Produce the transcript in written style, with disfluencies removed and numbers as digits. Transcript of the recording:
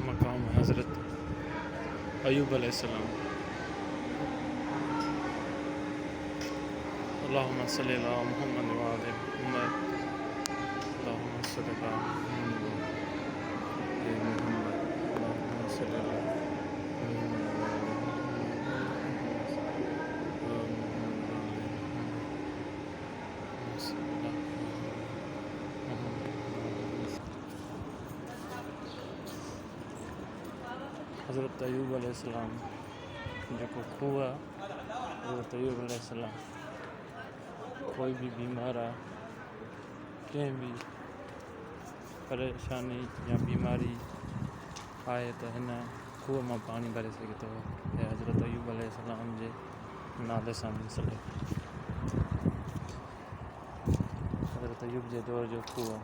مقام حضرت ایوب علیہ السلام. اللہم صلی علی محمد وآل محمد. اللہم صلی علی محمد وآل محمد. اللہم صلی علی حضرت ایوب علیہ السلام جو خوہ حضرت ایوب علیہ السلام کوئی بھی بیمار ہے کہیں بھی پریشانی یا بیماری آئے تو ہن خوہ میں پانی بھرے سگھے تو حضرت ایوب علیہ السلام جے نالے سان مسئلے. حضرت ایوب جے دور جو خوہ